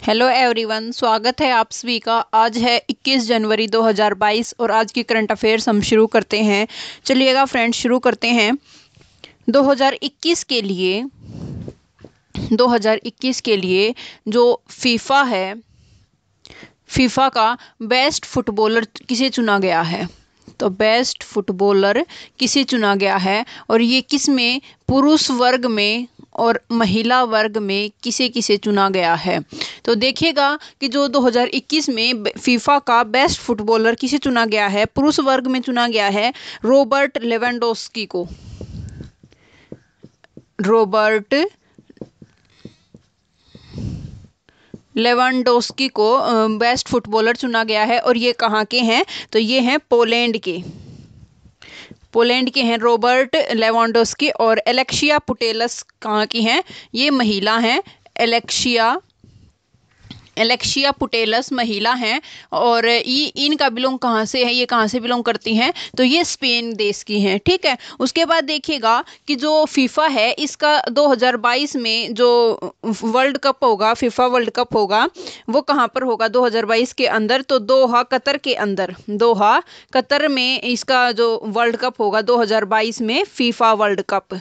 Hello everyone, स्वागत है आप सभी का। आज है 21 जनवरी 2022 और आज की करंट अफेयर्स हम शुरू करते हैं। चलिएगा फ्रेंड्स, शुरू करते हैं। 2021 के लिए 2021 के लिए जो फीफा है, फीफा का बेस्ट फुटबॉलर किसे चुना गया है? तो बेस्ट फुटबॉलर किसे चुना गया है और ये किस में, पुरुष वर्ग में और महिला वर्ग में किसे किसे चुना गया है? तो देखिएगा कि जो 2021 में फीफा का बेस्ट फुटबॉलर किसे चुना गया है, पुरुष वर्ग में चुना गया है रॉबर्ट लेवेंडोस्की को। रॉबर्ट लेवेंडोस्की को बेस्ट फुटबॉलर चुना गया है और ये कहाँ के हैं? तो ये हैं पोलैंड के हैं रॉबर्ट लेवेंडोस्की। और एलेक्सिया पुटेलस कहाँ की हैं? ये महिला हैं। एलेक्सिया पुटेलस महिला हैं। और ये इनका बिलोंग कहाँ से है, ये कहाँ से बिलोंग करती हैं? तो ये स्पेन देश की हैं। ठीक है, उसके बाद देखिएगा कि जो फीफा है इसका 2022 में जो वर्ल्ड कप होगा, फीफा वर्ल्ड कप होगा, वो कहाँ पर होगा 2022 के अंदर? तो दोहा कतर के अंदर, दोहा कतर में इसका जो वर्ल्ड कप होगा 2022 में, फीफा वर्ल्ड कप।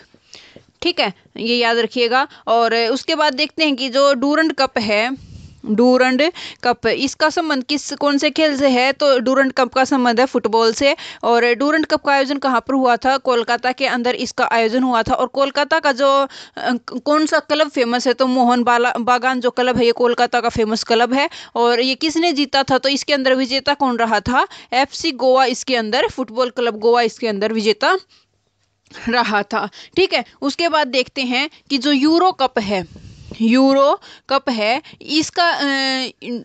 ठीक है, ये याद रखिएगा। और उसके बाद देखते हैं कि जो डूरंड कप है, डूरंड कप, इसका संबंध कौन से खेल से है? तो डूरंड कप का संबंध है फुटबॉल से। और डूरंड कप का आयोजन कहाँ पर हुआ था? कोलकाता के अंदर इसका आयोजन हुआ था। और कोलकाता का जो कौन सा क्लब फेमस है? तो मोहन बागान जो क्लब है, ये कोलकाता का फेमस क्लब है। और ये किसने जीता था? तो इसके अंदर विजेता कौन रहा था? FC गोवा, इसके अंदर फुटबॉल क्लब गोवा इसके अंदर विजेता रहा था। ठीक है, उसके बाद देखते हैं कि जो यूरो कप है इसका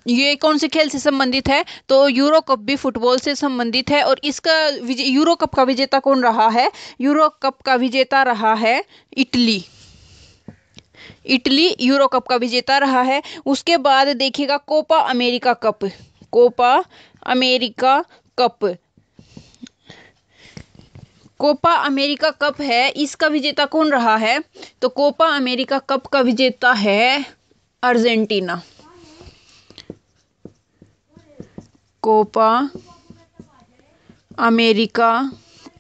ये कौन से खेल से संबंधित है? तो यूरो कप भी फुटबॉल से संबंधित है। और इसका यूरो कप का विजेता कौन रहा है? यूरो कप का विजेता रहा है इटली यूरो कप का विजेता रहा है। उसके बाद देखिएगा कोपा अमेरिका कप है, इसका विजेता कौन रहा है? तो कोपा अमेरिका कप का विजेता है अर्जेंटीना। कोपा अमेरिका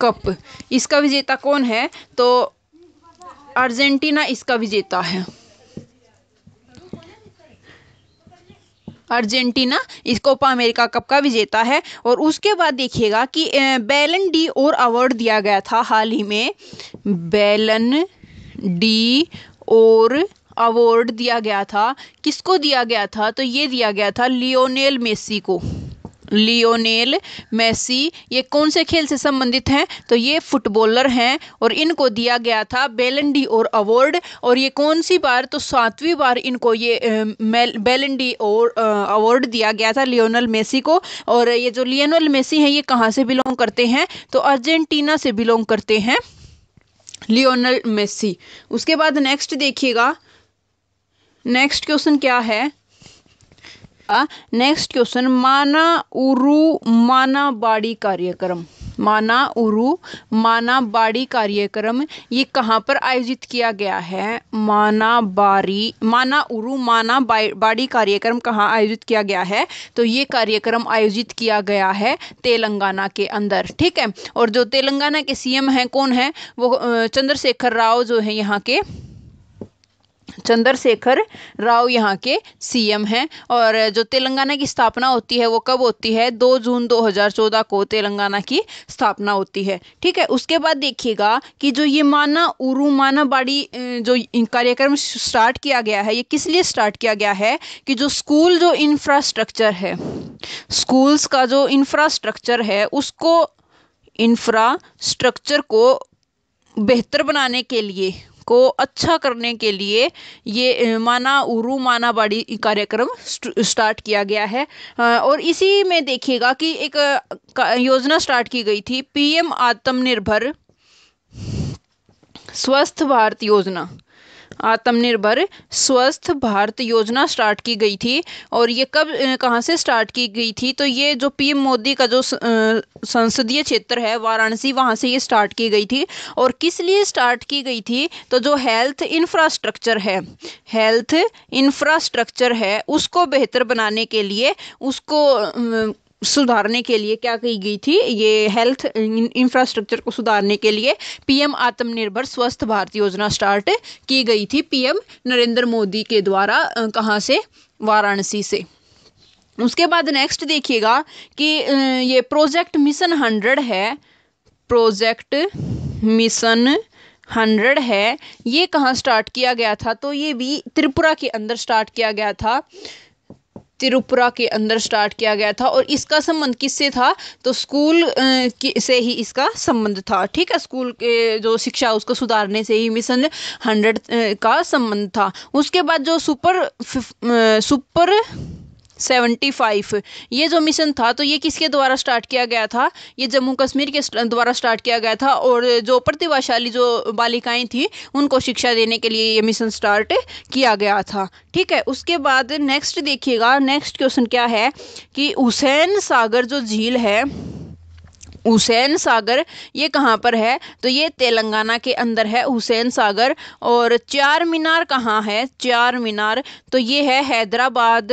कप, इसका विजेता कौन है? तो अर्जेंटीना इसका विजेता है। अर्जेंटीना इस कोपा अमेरिका कप का विजेता है। और उसके बाद देखिएगा कि बैलन डी और अवार्ड दिया गया था हाल ही में। बैलन डी और अवार्ड दिया गया था, किसको दिया गया था? तो ये दिया गया था लियोनेल मेसी को। लियोनेल मेसी ये कौन से खेल से संबंधित हैं? तो ये फुटबॉलर हैं और इनको दिया गया था बैलन डी और अवार्ड। और ये कौन सी बार? तो 7वीं बार इनको ये बैलन डी और अवार्ड दिया गया था लियोनेल मेसी को। और ये जो लियोनेल मेसी हैं ये कहाँ से बिलोंग करते हैं? तो अर्जेंटीना से बिलोंग करते हैं लियोनेल मेसी। उसके बाद नेक्स्ट देखिएगा, नेक्स्ट क्वेश्चन क्या है? नेक्स्ट क्वेश्चन, माना उरु माना बाड़ी कार्यक्रम ये कहाँ पर आयोजित किया गया है? माना उरु माना बाड़ी कार्यक्रम कहाँ आयोजित किया गया है? तो ये कार्यक्रम आयोजित किया गया है तेलंगाना के अंदर। ठीक है, और जो तेलंगाना के CM हैं कौन है? वो चंद्रशेखर राव जो है, यहाँ के चंद्रशेखर राव यहाँ के CM हैं। और जो तेलंगाना की स्थापना होती है वो कब होती है? 2 जून 2014 को तेलंगाना की स्थापना होती है। ठीक है, उसके बाद देखिएगा कि जो ये माना उरु माना बाड़ी जो कार्यक्रम स्टार्ट किया गया है, ये किस लिए स्टार्ट किया गया है? कि जो स्कूल जो इंफ्रास्ट्रक्चर है, स्कूल्स का जो इंफ्रास्ट्रक्चर है, उसको इंफ्रास्ट्रक्चर को बेहतर बनाने के लिए, को अच्छा करने के लिए ये माना उरु माना बाड़ी कार्यक्रम स्टार्ट किया गया है। और इसी में देखिएगा कि एक योजना स्टार्ट की गई थी, PM आत्मनिर्भर स्वस्थ भारत योजना। आत्मनिर्भर स्वस्थ भारत योजना स्टार्ट की गई थी। और ये कब कहाँ से स्टार्ट की गई थी, तो ये जो पीएम मोदी का जो संसदीय क्षेत्र है वाराणसी, वहाँ से ये स्टार्ट की गई थी। और किस लिए स्टार्ट की गई थी, तो जो हेल्थ इंफ्रास्ट्रक्चर है उसको बेहतर बनाने के लिए, उसको सुधारने के लिए क्या की गई थी, ये हेल्थ इंफ्रास्ट्रक्चर को सुधारने के लिए पीएम आत्मनिर्भर स्वस्थ भारत योजना स्टार्ट की गई थी पीएम नरेंद्र मोदी के द्वारा। कहाँ से, वाराणसी से। उसके बाद नेक्स्ट देखिएगा कि ये प्रोजेक्ट मिशन 100 है, प्रोजेक्ट मिशन 100 है, ये कहाँ स्टार्ट किया गया था, तो ये भी त्रिपुरा के अंदर स्टार्ट किया गया था, त्रिपुरा के अंदर स्टार्ट किया गया था। और इसका संबंध किससे था, तो स्कूल से ही इसका संबंध था। ठीक है, स्कूल के जो शिक्षा उसको सुधारने से ही मिशन 100 का संबंध था। उसके बाद जो सुपर 75 ये जो मिशन था, तो ये किसके द्वारा स्टार्ट किया गया था, ये जम्मू कश्मीर के द्वारा स्टार्ट किया गया था। और जो प्रतिभाशाली जो बालिकाएं थी उनको शिक्षा देने के लिए ये मिशन स्टार्ट किया गया था। ठीक है, उसके बाद नेक्स्ट देखिएगा, नेक्स्ट क्वेश्चन क्या है कि हुसैन सागर जो झील है, हुसैन सागर ये कहाँ पर है, तो ये तेलंगाना के अंदर है हुसैन सागर। और चार मीनार कहाँ है, चार मीनार, तो ये है हैदराबाद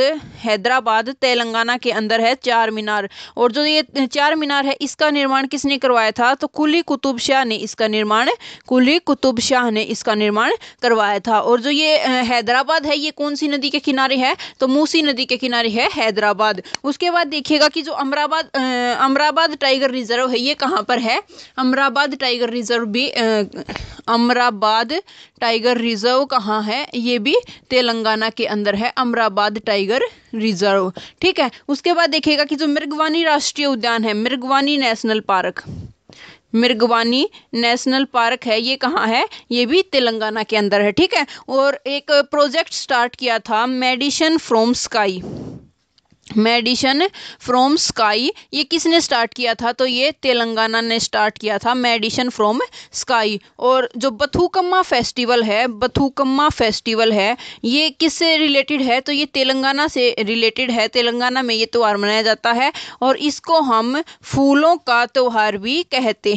तेलंगाना के अंदर है चार मीनार। और जो ये चार मीनार है इसका निर्माण किसने करवाया था, तो कुली कुतुब शाह ने इसका निर्माण करवाया था। और जो ये हैदराबाद है ये कौन सी नदी के किनारे है, तो मूसी नदी के किनारे है हैदराबाद। उसके बाद देखिएगा कि जो अमराबाद टाइगर रिजर्व है ये कहाँ पर है, अमराबाद टाइगर रिजर्व कहाँ है, ये भी तेलंगाना के अंदर है, अमराबाद टाइगर रिजर्व। ठीक है, उसके बाद देखिएगा कि जो मृगवानी राष्ट्रीय उद्यान है, मृगवानी नेशनल पार्क है, ये कहाँ है, ये भी तेलंगाना के अंदर है। ठीक है, और एक प्रोजेक्ट स्टार्ट किया था मेडिसिन फ्रॉम स्काई, ये किसने स्टार्ट किया था, तो ये तेलंगाना ने स्टार्ट किया था मेडिसिन फ्रॉम स्काई। और जो बथुकम्मा फेस्टिवल है ये किससे रिलेटेड है, तो ये तेलंगाना से रिलेटेड है, तेलंगाना में ये त्यौहार मनाया जाता है। और इसको हम फूलों का त्यौहार भी कहते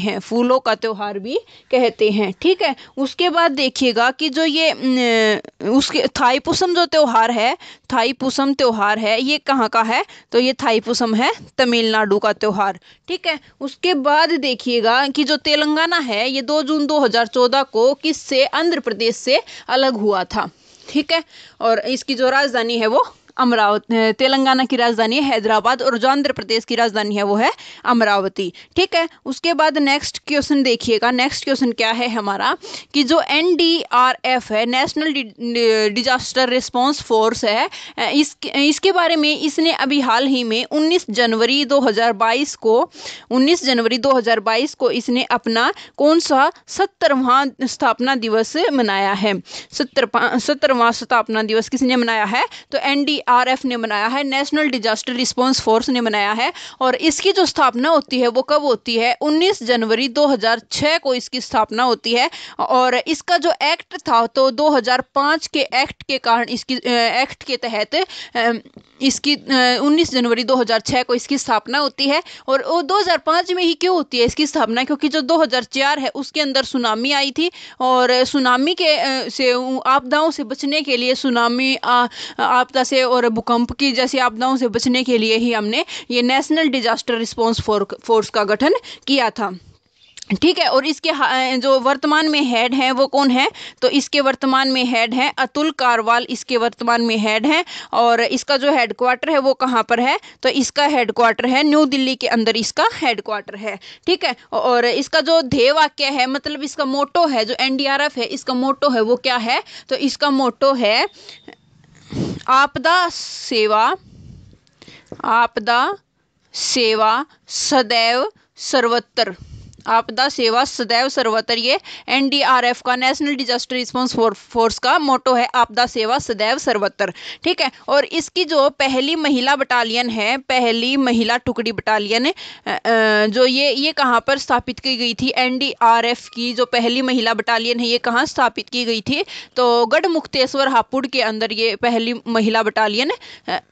हैं। ठीक है, उसके बाद देखिएगा कि जो ये उसके थाईपुसम त्योहार है ये कहाँ का है, तो ये थाईपुसम है तमिलनाडु का त्योहार। ठीक है, उसके बाद देखिएगा कि जो तेलंगाना है ये 2 जून 2014 को किससे, आंध्र प्रदेश से अलग हुआ था। ठीक है, और इसकी जो राजधानी है वो अमरावती, तेलंगाना की राजधानी है हैदराबाद, और जो आंध्र प्रदेश की राजधानी है वो है अमरावती। ठीक है, उसके बाद नेक्स्ट क्वेश्चन देखिएगा, नेक्स्ट क्वेश्चन क्या है हमारा कि जो NDRF है, नेशनल डिजास्टर रिस्पांस फोर्स है, इसके बारे में इसने अभी हाल ही में 19 जनवरी 2022 को इसने अपना कौन सा 70वां स्थापना दिवस मनाया है, 70वां स्थापना दिवस किसने मनाया है, तो NDRF ने मनाया है, नेशनल डिजास्टर रिस्पांस फोर्स ने मनाया है। और इसकी जो स्थापना होती है वो कब होती है, 19 जनवरी 2006 को इसकी स्थापना होती है। और इसका जो एक्ट था तो 2005 के एक्ट के कारण इसकी एक्ट के तहत इसकी 19 जनवरी 2006 को इसकी स्थापना होती है। और वो 2005 में ही क्यों होती है इसकी स्थापना, क्योंकि जो 2004 है उसके अंदर सुनामी आई थी, और सुनामी के से आपदाओं से बचने के लिए, सुनामी आपदा से और भूकंप की जैसी आपदाओं से बचने के लिए ही हमने ये नेशनल डिजास्टर रिस्पांस फोर्स का गठन किया था। ठीक है, और इसके जो वर्तमान में हेड हैं वो कौन है, तो इसके वर्तमान में हेड हैं अतुल कारवाल, इसके वर्तमान में हेड हैं। और इसका जो हेडक्वार्टर है वो कहाँ पर है, तो इसका हेडक्वार्टर है न्यू दिल्ली के अंदर, इसका हेडक्वार्टर है। ठीक है, और इसका जो ध्येय वाक्य है, मतलब इसका मोटो है, जो NDRF है इसका मोटो है वो क्या है, तो इसका मोटो है आपदा सेवा सदैव सर्वत्र। आपदा सेवा सदैव सर्वत्र, ये एनडीआरएफ का, नेशनल डिजास्टर रिस्पांस फोर्स का मोटो है, आपदा सेवा सदैव सर्वत्र। ठीक है, और इसकी जो पहली महिला बटालियन है, पहली महिला टुकड़ी बटालियन, जो ये कहाँ पर स्थापित की गई थी? एनडीआरएफ की जो पहली महिला बटालियन है ये कहाँ स्थापित की गई थी? तो गढ़मुक्तेश्वर हापुड़ के अंदर ये पहली महिला बटालियन,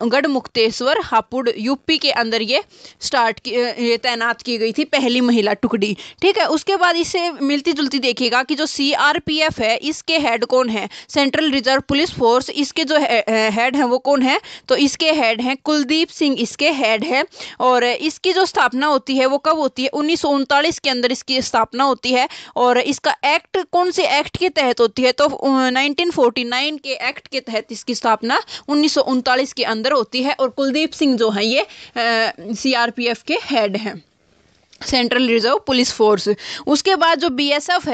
गढ़मुक्तेश्वर हापुड़ यूपी के अंदर ये ये तैनात की गई थी पहली महिला टुकड़ी। ठीक है, उसके बाद इससे मिलती जुलती देखिएगा कि जो सीआरपीएफ है इसके हेड कौन है? सेंट्रल रिजर्व पुलिस फोर्स, इसके जो हेड है वो कौन है? तो इसके हेड हैं कुलदीप सिंह, इसके हेड है। और इसकी जो स्थापना होती है वो कब होती है? 1939 के अंदर इसकी स्थापना होती है। और इसका एक्ट कौन से एक्ट के तहत होती है? तो 1949 के एक्ट के तहत इसकी स्थापना 1939 के अंदर होती है। और कुलदीप सिंह जो है ये सीआरपीएफ के हेड हैं, सेंट्रल रिजर्व पुलिस फोर्स। उसके बाद जो बीएसएफ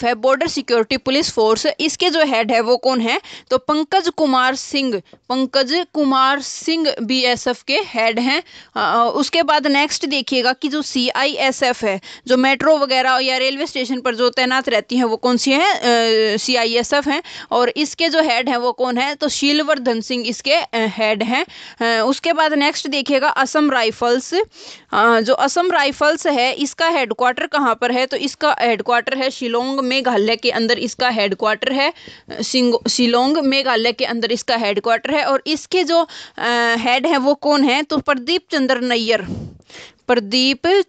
है, बॉर्डर सिक्योरिटी पुलिस फोर्स, इसके जो हेड है वो कौन है? तो पंकज कुमार सिंह बीएसएफ के हेड हैं। उसके बाद नेक्स्ट देखिएगा कि जो सीआईएसएफ है, जो मेट्रो वगैरह या रेलवे स्टेशन पर जो तैनात रहती हैं वो कौन सी हैं? सीआईएसएफ हैं। और इसके जो हेड हैं वो कौन है? तो शीलवर्धन सिंह इसके हेड हैं। उसके बाद नेक्स्ट देखिएगा असम राइफल्स। जो असम राइफल्स है इसका हेडक्वार्टर कहाँ पर है? तो इसका हेडक्वार्टर है शिलोंग मेघालय के अंदर, इसका हेडक्वार्टर है शिलोंग मेघालय के अंदर इसका हेडक्वार्टर है। और इसके जो हेड है वो कौन है? तो प्रदीप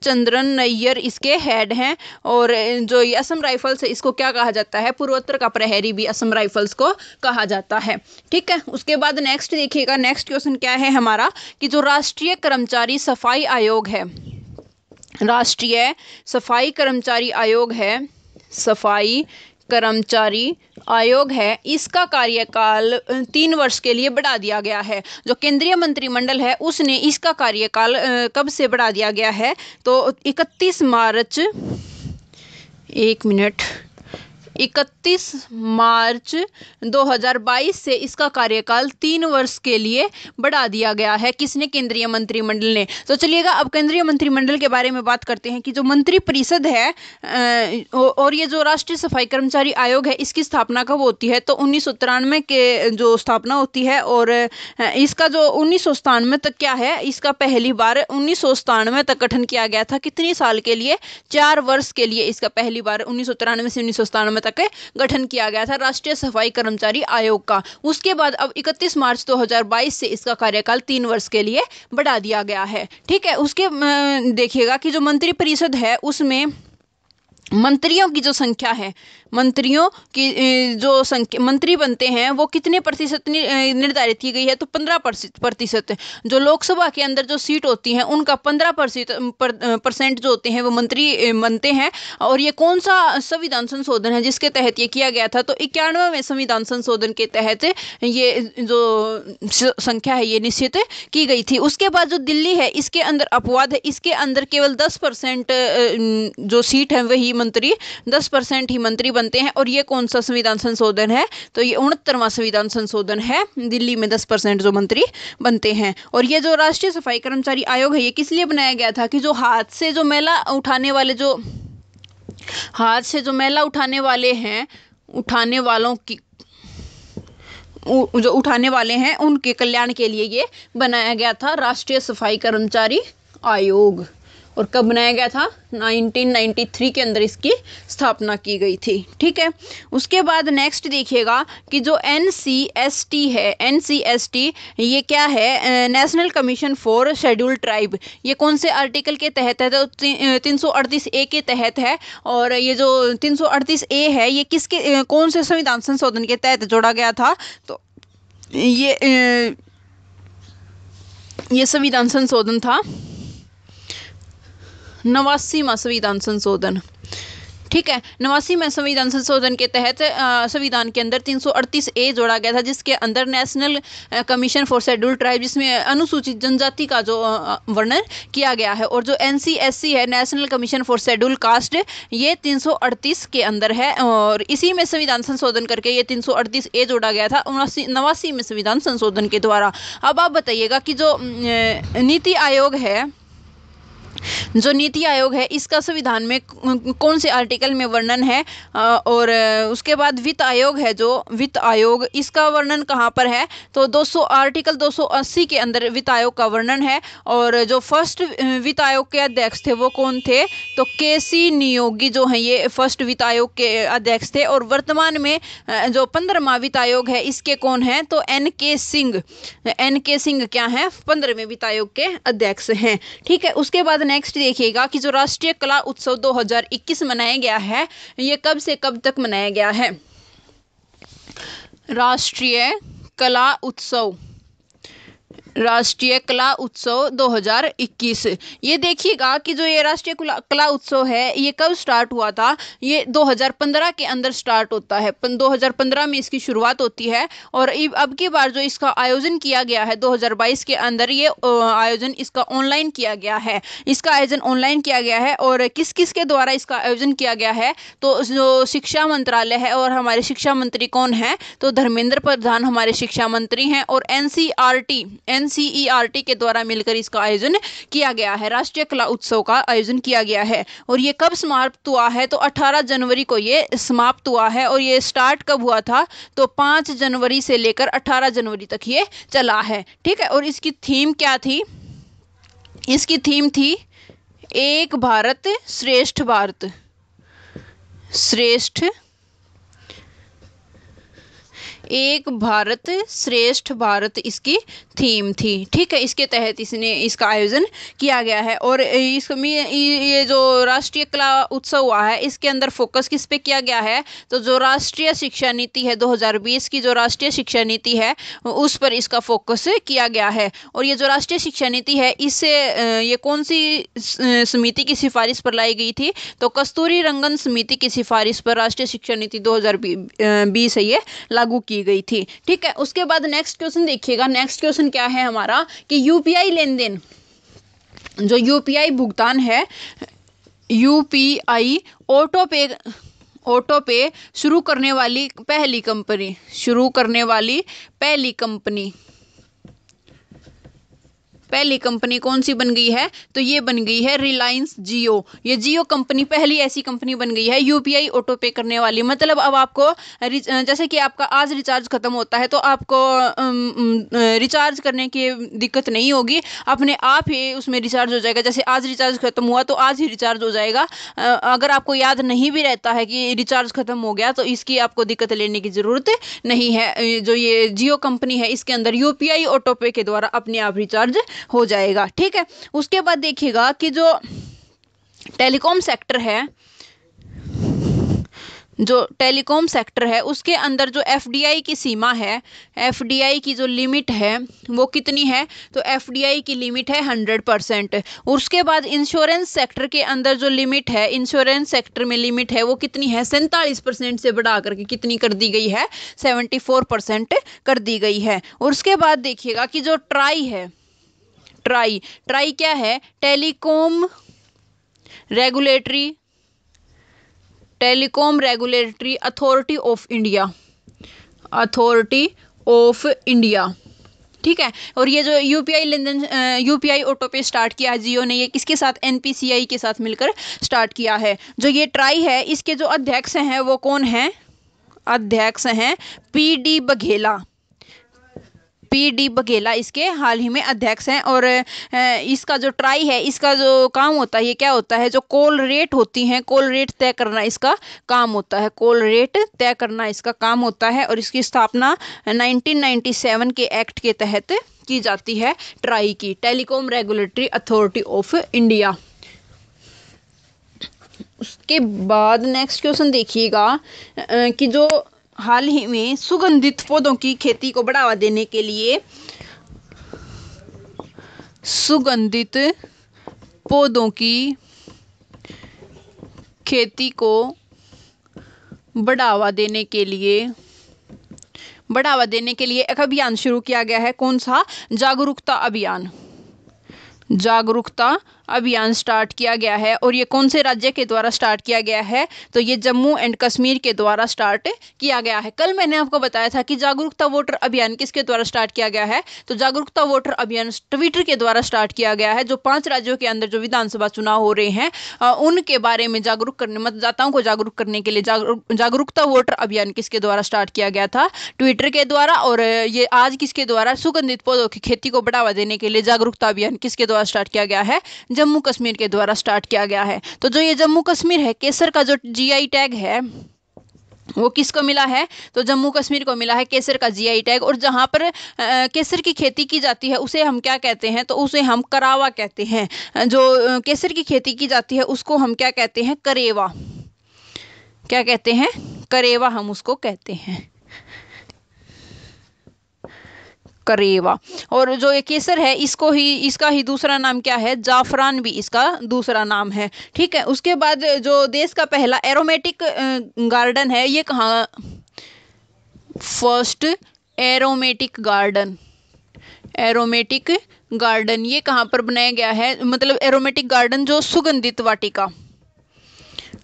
चंद्रन नैयर इसके हेड हैं। और जो ये असम राइफल्स है इसको क्या कहा जाता है? पूर्वोत्तर का प्रहरी भी असम राइफल्स को कहा जाता है। ठीक है, उसके बाद नेक्स्ट देखिएगा, नेक्स्ट क्वेश्चन क्या है हमारा कि जो राष्ट्रीय कर्मचारी सफाई आयोग है, राष्ट्रीय सफाई कर्मचारी आयोग है, सफाई कर्मचारी आयोग है, इसका कार्यकाल 3 वर्ष के लिए बढ़ा दिया गया है। जो केंद्रीय मंत्रिमंडल है उसने इसका कार्यकाल कब से बढ़ा दिया गया है? तो 31 मार्च 2022 से इसका कार्यकाल 3 वर्ष के लिए बढ़ा दिया गया है। किसने? केंद्रीय मंत्रिमंडल ने। तो चलिएगा अब केंद्रीय मंत्रिमंडल के बारे में बात करते हैं कि जो मंत्री परिषद है और ये जो राष्ट्रीय सफाई कर्मचारी आयोग है इसकी स्थापना कब होती है? तो 1993 के जो स्थापना होती है। और इसका जो 1997 तक क्या है? इसका पहली बार 1997 तक गठन किया गया था। कितनी साल के लिए? 4 वर्ष के लिए इसका पहली बार 1993 से 1997 तक गठन किया गया था राष्ट्रीय सफाई कर्मचारी आयोग का। उसके बाद अब 31 मार्च 2022 से इसका कार्यकाल 3 वर्ष के लिए बढ़ा दिया गया है। ठीक है, उसके देखिएगा कि जो मंत्री परिषद है उसमें मंत्रियों की जो संख्या है, मंत्रियों की जो संख्या मंत्री बनते हैं वो कितने प्रतिशत निर्धारित की गई है? तो 15%। जो लोकसभा के अंदर जो सीट होती हैं उनका 15% जो होते हैं वो मंत्री बनते हैं। और ये कौन सा संविधान संशोधन है जिसके तहत ये किया गया था? तो 91वें संविधान संशोधन के तहत ये जो संख्या है ये निश्चित की गई थी। उसके बाद जो दिल्ली है इसके अंदर अपवाद है, इसके अंदर केवल 10% जो सीट है वही मंत्री 10% ही मंत्री बनते हैं। और ये कौन सा संविधान संशोधन है? तो ये 69वां संविधान संशोधन है। दिल्ली में 10% जो मंत्री बनते हैं। और ये जो राष्ट्रीय सफाई कर्मचारी आयोग है ये किस लिए बनाया गया था? कि जो हाथ से जो मैला उठाने वाले हैं, उठाने वाले हैं उनके कल्याण के लिए ये बनाया गया था राष्ट्रीय सफाई कर्मचारी आयोग। और कब बनाया गया था? 1993 के अंदर इसकी स्थापना की गई थी। ठीक है, उसके बाद नेक्स्ट देखिएगा कि जो NCST है, NCST ये क्या है? National commission for scheduled tribe. ये कौन से आर्टिकल के तहत है? तो 338A के तहत है। और ये जो 338A है ये किसके कौन से संविधान संशोधन के तहत जोड़ा गया था? तो ये संविधान संशोधन था 89वां संविधान संशोधन। ठीक है, 89वें संविधान संशोधन के तहत संविधान के अंदर 338A जोड़ा गया था जिसके अंदर national commission for scheduled tribe, जिसमें अनुसूचित जनजाति का जो वर्णन किया गया है। और जो NCSC है, national commission for scheduled caste, ये 338 के अंदर है। और इसी में संविधान संशोधन करके ये 338A जोड़ा गया था 89वें संविधान संशोधन के द्वारा। अब आप बताइएगा कि जो नीति आयोग है, जो नीति आयोग है इसका संविधान में कौन से आर्टिकल में वर्णन है, और उसके बाद वित्त आयोग है, जो वित्त आयोग इसका वर्णन कहाँ पर है, तो 200 आर्टिकल 280 के अंदर वित्त आयोग का वर्णन है। और जो फर्स्ट वित्त आयोग के अध्यक्ष थे वो कौन थे, तो केसी नियोगी जो है ये फर्स्ट वित्त आयोग के अध्यक्ष थे। और वर्तमान में जो 15वां वित्त आयोग है इसके कौन है, तो एन के सिंह क्या है, 15वें वित्त आयोग के अध्यक्ष हैं। ठीक है, उसके बाद नेक्स्ट देखिएगा कि जो राष्ट्रीय कला उत्सव 2021 मनाया गया है, ये कब से कब तक मनाया गया है। राष्ट्रीय कला उत्सव 2021, ये देखिएगा कि जो ये राष्ट्रीय कला उत्सव है ये कब स्टार्ट हुआ था, ये 2015 के अंदर स्टार्ट होता है। 2015 में इसकी शुरुआत होती है। और अब की बार जो इसका आयोजन किया गया है 2022 के अंदर, ये आयोजन इसका ऑनलाइन किया गया है। इसका आयोजन ऑनलाइन किया गया है। और किस किस के द्वारा इसका आयोजन किया गया है, तो जो शिक्षा मंत्रालय है, और हमारे शिक्षा मंत्री कौन है, तो धर्मेंद्र प्रधान हमारे शिक्षा मंत्री हैं। और एनसीईआरटी के द्वारा मिलकर इसका आयोजन किया गया है, राष्ट्रीय कला उत्सव का आयोजन किया गया है। और ये कब समाप्त हुआ है, तो 18 जनवरी को ये समाप्त हुआ है। और ये स्टार्ट कब हुआ था, तो 5 जनवरी से लेकर 18 जनवरी तक ये चला है। ठीक है, और इसकी थीम क्या थी, इसकी थीम थी एक भारत श्रेष्ठ भारत, एक भारत श्रेष्ठ भारत इसकी थीम थी। ठीक है, इसके तहत इसका आयोजन किया गया है। और इसमें ये जो राष्ट्रीय कला उत्सव हुआ है इसके अंदर फोकस किस पे किया गया है, तो जो राष्ट्रीय शिक्षा नीति है 2020 की, जो राष्ट्रीय शिक्षा नीति है उस पर इसका फोकस किया गया है। और ये जो राष्ट्रीय शिक्षा नीति है इससे ये कौन सी समिति की सिफारिश पर लाई गई थी, तो कस्तूरी रंगन समिति की सिफारिश पर राष्ट्रीय शिक्षा नीति 2020 है ये लागू की गई थी। ठीक है, उसके बाद नेक्स्ट क्वेश्चन देखिएगा। नेक्स्ट क्वेश्चन क्या है हमारा कि यूपीआई लेन देन, जो यूपीआई भुगतान है, यूपीआई ऑटो पे शुरू करने वाली पहली कंपनी कौन सी बन गई है, तो ये बन गई है रिलायंस जियो। ये जियो कंपनी पहली ऐसी कंपनी बन गई है यूपीआई ऑटो पे करने वाली। मतलब अब आपको जैसे कि आपका आज रिचार्ज खत्म होता है तो आपको रिचार्ज करने की दिक्कत नहीं होगी, अपने आप ही उसमें रिचार्ज हो जाएगा। जैसे आज रिचार्ज खत्म हुआ तो आज ही रिचार्ज हो जाएगा। अगर आपको याद नहीं भी रहता है कि रिचार्ज खत्म हो गया तो इसकी आपको दिक्कत लेने की ज़रूरत नहीं है। जो ये जियो कंपनी है इसके अंदर यूपीआई ऑटो पे के द्वारा अपने आप रिचार्ज हो जाएगा। ठीक है, उसके बाद देखिएगा कि जो टेलीकॉम सेक्टर है उसके अंदर जो एफडीआई की सीमा है, एफडीआई की जो लिमिट है वो कितनी है, तो एफडीआई की लिमिट है 100%। उसके बाद इंश्योरेंस सेक्टर के अंदर जो लिमिट है, इंश्योरेंस सेक्टर में लिमिट है वो कितनी है, 47% से बढ़ा करके कितनी कर दी गई है, 74% कर दी गई है। और उसके बाद देखिएगा कि जो ट्राई है, ट्राई क्या है, telecom regulatory authority of India. ठीक है, और ये जो यूपीआई लेनदेन यूपीआई ऑटो पे स्टार्ट किया जियो ने, ये किसके साथ, एनपीसीआई के साथ मिलकर स्टार्ट किया है। जो ये ट्राई है इसके जो अध्यक्ष हैं वो कौन है, अध्यक्ष हैं पीडी बघेला इसके हाल ही में अध्यक्ष हैं। और इसका जो ट्राई है इसका जो काम होता है, ये क्या होता है, जो कॉल रेट होती हैं, कॉल रेट तय करना इसका काम होता है, कॉल रेट तय करना इसका काम होता है। और इसकी स्थापना 1997 के एक्ट के तहत की जाती है, ट्राई की, telecom regulatory authority of India. उसके बाद नेक्स्ट क्वेश्चन देखिएगा कि जो हाल ही में सुगंधित पौधों की खेती को बढ़ावा देने के लिए, सुगंधित पौधों की खेती को बढ़ावा देने के लिए एक अभियान शुरू किया गया है। कौन सा, जागरूकता अभियान स्टार्ट किया गया है और ये कौन से राज्य के द्वारा स्टार्ट किया गया है, तो ये जम्मू एंड कश्मीर के द्वारा स्टार्ट किया गया है। कल मैंने आपको बताया था कि जागरूकता वोटर अभियान किसके द्वारा स्टार्ट किया गया है, तो जागरूकता वोटर अभियान ट्विटर के द्वारा स्टार्ट किया गया है। जो 5 राज्यों के अंदर जो विधानसभा चुनाव हो रहे हैं उनके बारे में जागरूक करने, मतदाताओं को जागरूक करने के लिए जागरूकता वोटर अभियान किसके द्वारा स्टार्ट किया गया था, ट्विटर के द्वारा। और ये आज किसके द्वारा, सुगंधित पौधों की खेती को बढ़ावा देने के लिए जागरूकता अभियान किसके द्वारा स्टार्ट किया गया है, जम्मू कश्मीर के द्वारा स्टार्ट किया गया है। तो जो ये जम्मू कश्मीर है, केसर का जो जीआई टैग है वो किसको मिला है, तो जम्मू कश्मीर को मिला है केसर का जीआई टैग। और जहाँ पर केसर की खेती की जाती है उसे हम क्या कहते हैं, तो उसे हम करावा कहते हैं। जो केसर की खेती की जाती है उसको हम क्या कहते हैं, करेवा। क्या कहते हैं, करेवा हम उसको कहते हैं, करेवा। और जो ये केसर है इसका ही दूसरा नाम क्या है, जाफरान भी इसका दूसरा नाम है। ठीक है, उसके बाद जो देश का पहला एरोमेटिक गार्डन है ये कहाँ, first aromatic garden, aromatic garden ये कहाँ पर बनाया गया है, मतलब एरोमेटिक गार्डन जो सुगंधित वाटिका,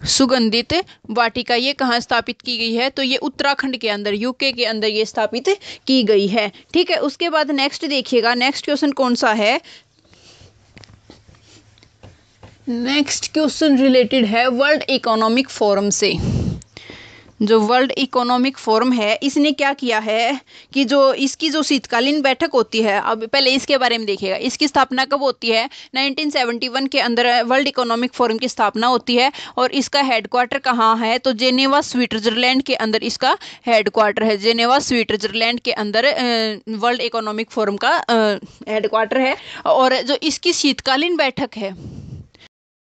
सुगंधित वाटिका ये कहाँ स्थापित की गई है, तो ये उत्तराखंड के अंदर, यूके के अंदर ये स्थापित की गई है। ठीक है, उसके बाद नेक्स्ट देखिएगा, नेक्स्ट क्वेश्चन कौन सा है, नेक्स्ट क्वेश्चन रिलेटेड है वर्ल्ड इकोनॉमिक फोरम से। जो वर्ल्ड इकोनॉमिक फोरम है इसने क्या किया है कि जो इसकी जो शीतकालीन बैठक होती है, अब पहले इसके बारे में देखिएगा, इसकी स्थापना कब होती है, 1971 के अंदर वर्ल्ड इकोनॉमिक फोरम की स्थापना होती है। और इसका हेडक्वार्टर कहाँ है, तो जेनेवा स्विट्जरलैंड के अंदर इसका हेडक्वार्टर है। जेनेवा स्विट्जरलैंड के अंदर वर्ल्ड इकोनॉमिक फोरम का हेडक्वार्टर है। और जो इसकी शीतकालीन बैठक है,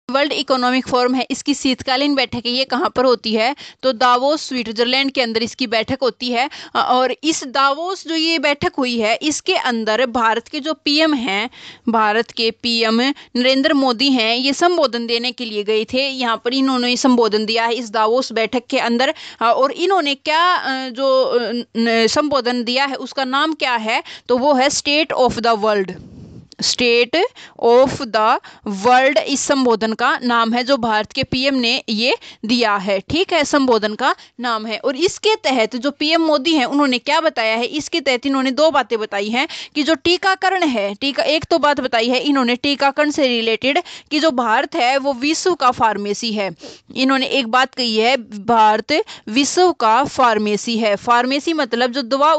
वर्ल्ड इकोनॉमिक फोरम है, इसकी शीतकालीन बैठक है, ये कहाँ पर होती है, तो दावोस स्विट्जरलैंड के अंदर इसकी बैठक होती है। और इस दावोस जो ये बैठक हुई है इसके अंदर भारत के जो पीएम हैं, भारत के पीएम नरेंद्र मोदी हैं, ये संबोधन देने के लिए गए थे। यहाँ पर इन्होंने संबोधन दिया है इस दावोस बैठक के अंदर। और इन्होंने क्या जो संबोधन दिया है उसका नाम क्या है, तो वो है state of the world, state of the world इस संबोधन का नाम है जो भारत के पीएम ने ये दिया है। ठीक है, संबोधन का नाम है। और इसके तहत जो पीएम मोदी हैं उन्होंने क्या बताया है, इसके तहत इन्होंने 2 बातें बताई हैं कि जो टीकाकरण है, एक तो बात बताई है इन्होंने टीकाकरण से रिलेटेड कि जो भारत है वो विश्व का फार्मेसी है। इन्होंने एक बात कही है, भारत विश्व का फार्मेसी है। फार्मेसी मतलब जो दवा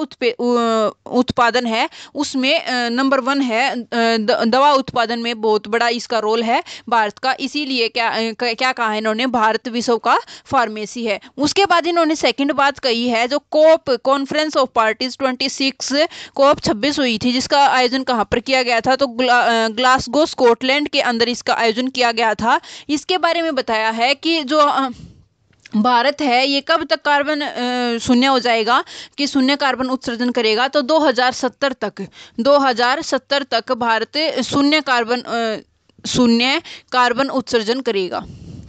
उत्पादन है उसमें नंबर 1 है, दवा उत्पादन में बहुत बड़ा इसका रोल है भारत का। इसीलिए क्या कहा है इन्होंने, भारत विश्व का फार्मेसी है। उसके बाद इन्होंने सेकंड बात कही है, जो कोप कॉन्फ्रेंस ऑफ पार्टीज 26 कोप 26 हुई थी, जिसका आयोजन कहाँ पर किया गया था, तो ग्लासगो स्कॉटलैंड के अंदर इसका आयोजन किया गया था। इसके बारे में बताया है कि जो भारत है ये कब तक कार्बन शून्य हो जाएगा, कि शून्य कार्बन उत्सर्जन करेगा, तो 2070 तक भारत शून्य कार्बन उत्सर्जन करेगा।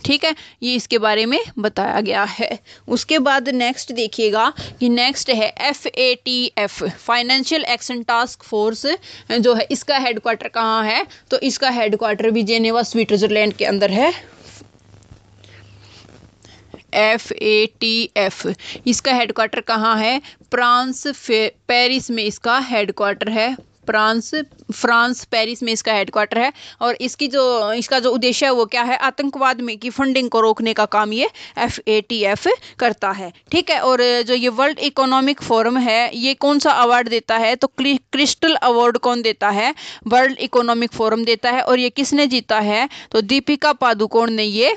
ठीक है, ये इसके बारे में बताया गया है। उसके बाद नेक्स्ट देखिएगा कि नेक्स्ट है FATF, financial action task force जो है, इसका हेडक्वार्टर कहाँ है, तो इसका हेडक्वार्टर भी जेनेवा स्विट्जरलैंड के अंदर है। FATF इसका हेडक्वार्टर कहाँ है, पेरिस में इसका हेडक्वार्टर है, फ्रांस पेरिस में इसका हेडक्वार्टर है। और इसका जो उद्देश्य है वो क्या है, आतंकवाद में की फंडिंग को रोकने का काम ये FATF करता है। ठीक है, और जो ये वर्ल्ड इकोनॉमिक फोरम है ये कौन सा अवार्ड देता है, तो क्रिस्टल अवार्ड कौन देता है, वर्ल्ड इकोनॉमिक फोरम देता है। और ये किसने जीता है, तो दीपिका पादुकोण ने ये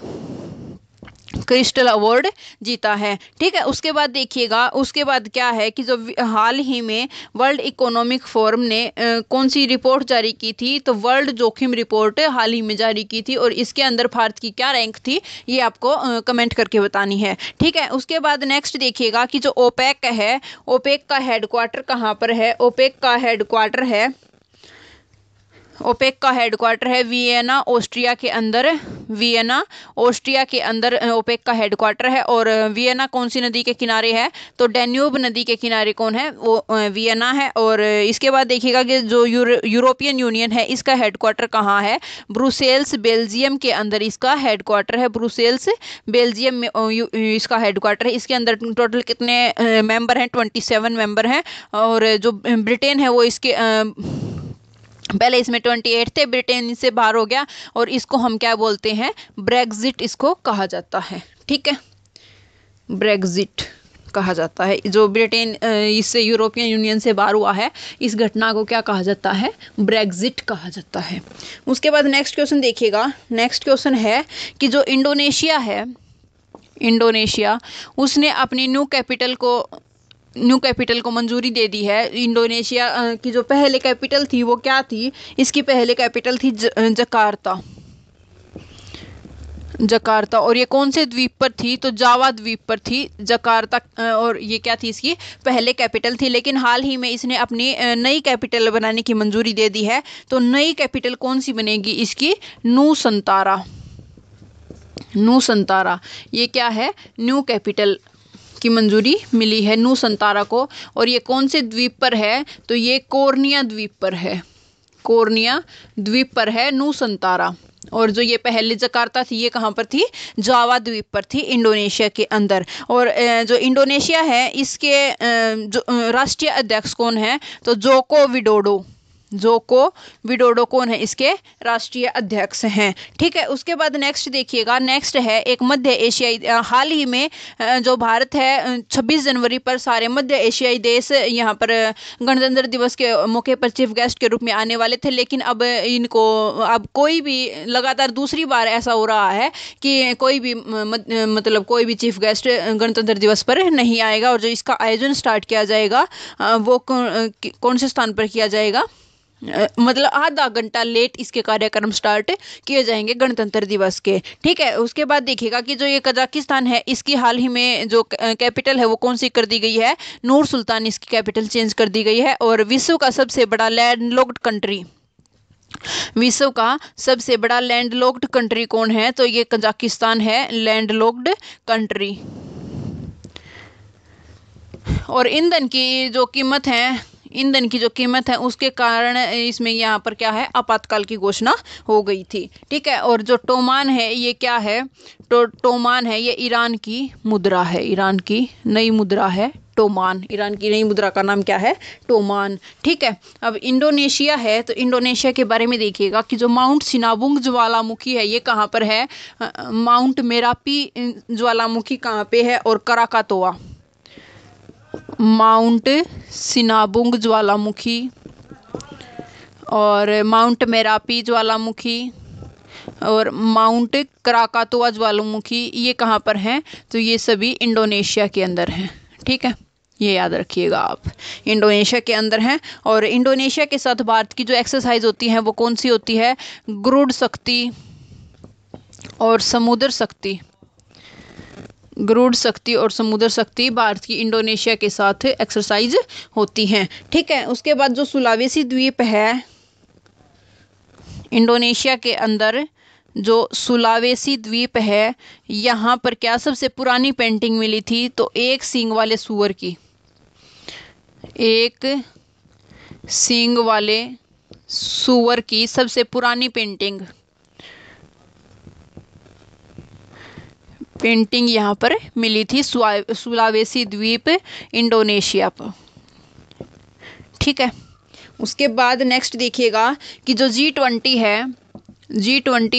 क्रिस्टल अवार्ड जीता है। ठीक है, उसके बाद देखिएगा, उसके बाद क्या है कि जो हाल ही में वर्ल्ड इकोनॉमिक फोरम ने कौन सी रिपोर्ट जारी की थी, तो वर्ल्ड जोखिम रिपोर्ट हाल ही में जारी की थी। और इसके अंदर भारत की क्या रैंक थी ये आपको कमेंट करके बतानी है। ठीक है, उसके बाद नेक्स्ट देखिएगा कि जो ओपेक है, ओपेक का हेडक्वार्टर कहाँ पर है, ओपेक का हेडक्वार्टर है ओपेक का हेडक्वार्टर है वियना ऑस्ट्रिया के अंदर। वियना ऑस्ट्रिया के अंदर ओपेक का हेडक्वार्टर है। और वियना कौन सी नदी के किनारे है? तो डैन्यूब नदी के किनारे कौन है? वो वियना है। और इसके बाद देखिएगा कि जो यूरोपियन यूनियन है इसका हेडक्वार्टर कहाँ है? ब्रुसेल्स बेल्जियम के अंदर इसका हेडक्वार्टर है। ब्रुसेल्स बेल्जियम में इसका हेडक्वार्टर है। इसके अंदर टोटल कितने मेंबर हैं? 27 मेंबर हैं। और जो ब्रिटेन है वो इसके पहले इसमें 28 थे, ब्रिटेन इससे बाहर हो गया। और इसको हम क्या बोलते हैं? ब्रेग्जिट इसको कहा जाता है। ठीक है, ब्रेग्जिट कहा जाता है। जो ब्रिटेन इससे यूरोपियन यूनियन से बाहर हुआ है इस घटना को क्या कहा जाता है? ब्रेग्जिट कहा जाता है। उसके बाद नेक्स्ट क्वेश्चन देखिएगा। नेक्स्ट क्वेश्चन है कि जो इंडोनेशिया है, इंडोनेशिया उसने अपनी न्यू कैपिटल को मंजूरी दे दी है। इंडोनेशिया की जो पहले कैपिटल थी वो क्या थी? इसकी पहले कैपिटल थी जकार्ता। जकार्ता। और ये कौन से द्वीप पर थी? तो जावा द्वीप पर थी जकार्ता। और ये क्या थी? इसकी पहले कैपिटल थी। लेकिन हाल ही में इसने अपनी नई कैपिटल बनाने की मंजूरी दे दी है। तो नई कैपिटल कौन सी बनेगी इसकी? नूसंतारा। नूसंतारा ये क्या है? न्यू कैपिटल की मंजूरी मिली है नूसंतारा को। और ये कौन से द्वीप पर है? तो ये कोर्निया द्वीप पर है। कोर्निया द्वीप पर है नूसंतारा। और जो ये पहले जकार्ता थी ये कहाँ पर थी? जावा द्वीप पर थी, इंडोनेशिया के अंदर। और जो इंडोनेशिया है इसके जो राष्ट्रीय अध्यक्ष कौन है? तो जोको विडोडो। जोको विडोडो कौन है? इसके राष्ट्रीय अध्यक्ष हैं। ठीक है, उसके बाद नेक्स्ट देखिएगा। नेक्स्ट है एक मध्य एशियाई। हाल ही में जो भारत है 26 जनवरी पर सारे मध्य एशियाई देश यहाँ पर गणतंत्र दिवस के मौके पर चीफ गेस्ट के रूप में आने वाले थे। लेकिन अब इनको अब कोई भी लगातार दूसरी बार ऐसा हो रहा है कि कोई भी मतलब कोई भी चीफ गेस्ट गणतंत्र दिवस पर नहीं आएगा। और जो इसका आयोजन स्टार्ट किया जाएगा वो कौन से स्थान पर किया जाएगा? मतलब आधा घंटा लेट इसके कार्यक्रम स्टार्ट किए जाएंगे गणतंत्र दिवस के। ठीक है, उसके बाद देखिएगा कि जो ये कजाकिस्तान है इसकी हाल ही में जो कैपिटल है वो कौन सी कर दी गई है? नूर सुल्तान इसकी कैपिटल चेंज कर दी गई है। और विश्व का सबसे बड़ा लैंडलॉक्ड कंट्री, विश्व का सबसे बड़ा लैंडलॉक्ड कंट्री कौन है? तो ये कजाकिस्तान है, लैंडलॉक्ड कंट्री। और ईंधन की जो कीमत है उसके कारण इसमें यहाँ पर क्या है? आपातकाल की घोषणा हो गई थी। ठीक है, और जो टोमान है ये क्या है? तो टोमान है ये ईरान की मुद्रा है। ईरान की नई मुद्रा है टोमान। ईरान की नई मुद्रा का नाम क्या है? टोमान। ठीक है, अब इंडोनेशिया है। तो इंडोनेशिया के बारे में देखिएगा कि जो माउंट सिनाबुंग ज्वालामुखी है ये कहाँ पर है? माउंट मेरापी ज्वालामुखी कहाँ पे है? और कराकातोआ। माउंट सिनाबुंग ज्वालामुखी और माउंट मेरापी ज्वालामुखी और माउंट क्राकातोआ ज्वालामुखी ये कहाँ पर हैं? तो ये सभी इंडोनेशिया के अंदर हैं। ठीक है, ये याद रखिएगा आप, इंडोनेशिया के अंदर हैं। और इंडोनेशिया के साथ भारत की जो एक्सरसाइज होती है वो कौन सी होती है? गरुड़ शक्ति और समुद्र शक्ति। गरुड़ शक्ति और समुद्र शक्ति भारत की इंडोनेशिया के साथ एक्सरसाइज होती हैं। ठीक है, उसके बाद जो सुलावेसी द्वीप है इंडोनेशिया के अंदर, जो सुलावेसी द्वीप है यहाँ पर क्या सबसे पुरानी पेंटिंग मिली थी? तो एक सींग वाले सूअर की, एक सींग वाले सूअर की सबसे पुरानी पेंटिंग यहाँ पर मिली थी सुलावेसी द्वीप इंडोनेशिया पर। ठीक है, उसके बाद नेक्स्ट देखिएगा कि जो G20